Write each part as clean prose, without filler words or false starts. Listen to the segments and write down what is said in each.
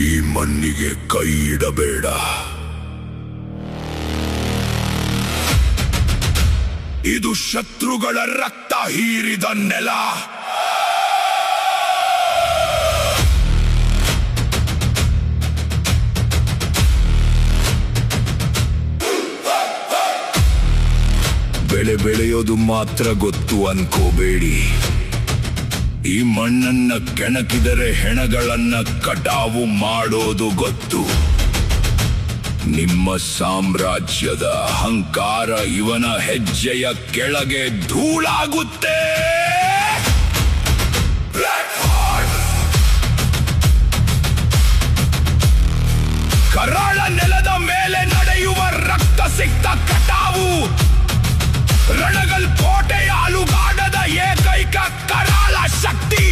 ಈ ಮಣ್ಣಿಗೆ ಕೈ ಇಡಬೇಡ. ಇದು ಶತ್ರುಗಳ ರಕ್ತ ಹೀರಿದ ನೆಲ. ಬೆಳೆ ಬೆಳೆಯೋದು ಮಾತ್ರ ಗೊತ್ತು ಅನ್ಕೋಬೇಡಿ. ಈ ಮಣ್ಣನ್ನ ಕೆಣಕಿದರೆ ಹೆಣಗಳನ್ನ ಕಟಾವು ಮಾಡೋದು ಗೊತ್ತು. ನಿಮ್ಮ ಸಾಮ್ರಾಜ್ಯದ ಅಹಂಕಾರ ಇವನ ಹೆಜ್ಜೆಯ ಕೆಳಗೆ ಧೂಳಾಗುತ್ತೆ. ಕರಾಳ ನೆಲದ ಮೇಲೆ ನಡೆಯುವ ರಕ್ತ ಸಿಕ್ತ ಕಟಾವು. ರಣಗಲ್ ಕೋಟೆಯ ಅಲುಗಾಡದ ಏಕೈಕ ಕರಾಳ ಶಕ್ತಿ.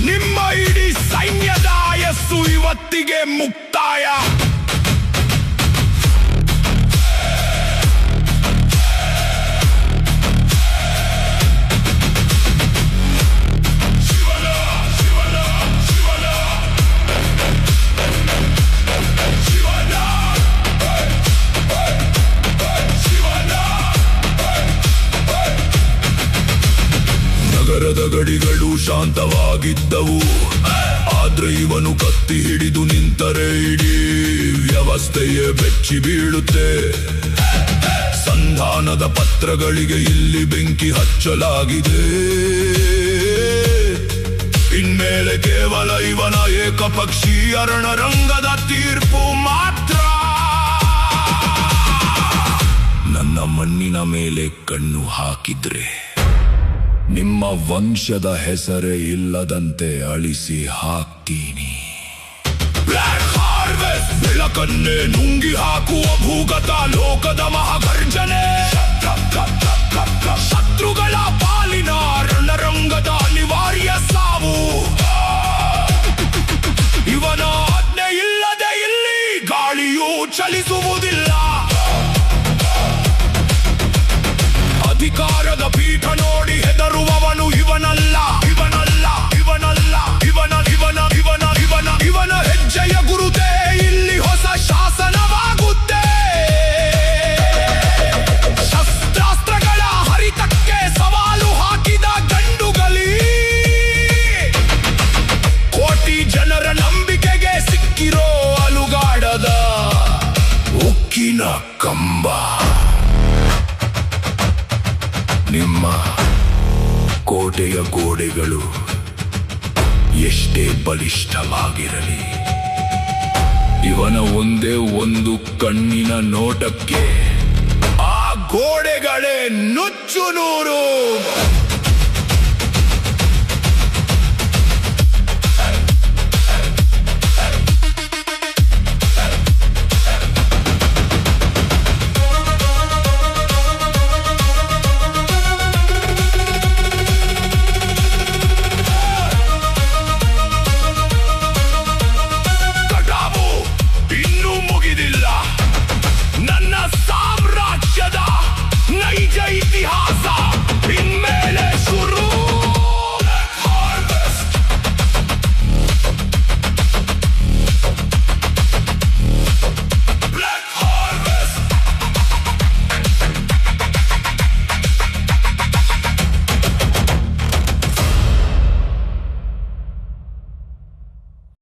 ನಿಮ್ಮ ಇಡೀ ಸೈನ್ಯದ ಆಯಸ್ಸು ಇವತ್ತಿಗೆ ಮುಕ್ತಾಯ. ನಗರದ ಗಡಿಗಳು ಶಾಂತವಾಗಿದ್ದವು, ಆದ್ರೆ ಇವನು ಕತ್ತಿ ಹಿಡಿದು ನಿಂತರೆ ಇಡೀ ವ್ಯವಸ್ಥೆಯೇ ಬೆಚ್ಚಿ ಬೀಳುತ್ತೆ. ಸಂಧಾನದ ಪತ್ರಗಳಿಗೆ ಇಲ್ಲಿ ಬೆಂಕಿ ಹಚ್ಚಲಾಗಿದೆ. ಇನ್ಮೇಲೆ ಕೇವಲ ಇವನ ಏಕಪಕ್ಷೀಯ ರಣರಂಗದ ತೀರ್ಪು ಮಾತ್ರ. ನನ್ನ ಮಣ್ಣಿನ ಮೇಲೆ ಕಣ್ಣು ಹಾಕಿದ್ರೆ ನಿಮ್ಮ ವಂಶದ ಹೆಸರೇ ಇಲ್ಲದಂತೆ ಅಳಿಸಿ ಹಾಕ್ತೀನಿ. ಬ್ಲ್ಯಾಕ್ ಹಾರ್ವೆಸ್ಟ್ ಬೆಳಕನ್ನೇ ನುಂಗಿ ಹಾಕುವ ಭೂಗತ ಲೋಕದ ಮಹಾಗರ್ಜನೆ. ಶತ್ರುಗಳ ಪಾಲಿನ ರಣರಂಗದ ಅನಿವಾರ್ಯ ಸಾವು. ಇವನ ಆಜ್ಞೆ ಇಲ್ಲದೆ ಇಲ್ಲಿ ಗಾಳಿಯೂ ಚಲಿಸುವುದಿಲ್ಲ. ಅಧಿಕಾರದ ಪೀಠ ನೋಡಿ ಹೆದರುವವನು ಇವನಲ್ಲ, ಇವನಲ್ಲ, ಇವನಲ್ಲ, ಇವನ ಇವನ ಇವನ ಇವನ ಇವನ ಹೆಜ್ಜೆಯ ಗುರುತೇ ಇಲ್ಲಿ ಹೊಸ ಶಾಸನವಾಗುತ್ತೆ. ಶಸ್ತ್ರಾಸ್ತ್ರಗಳ ಹರಿತಕ್ಕೆ ಸವಾಲು ಹಾಕಿದ ಗಂಡುಗಲಿ. ಕೋಟಿ ಜನರ ನಂಬಿಕೆಗೆ ಸಿಕ್ಕಿರೋ ಅಲುಗಾಡದ ಉಕ್ಕಿನ ಕಂಬ. ನಿಮ್ಮ ಕೋಟೆಯ ಗೋಡೆಗಳು ಎಷ್ಟೇ ಬಲಿಷ್ಠವಾಗಿರಲಿ, ಇವನ ಒಂದೇ ಒಂದು ಕಣ್ಣಿನ ನೋಟಕ್ಕೆ ಆ ಗೋಡೆಗಳೇ ನುಚ್ಚು ನೂರು.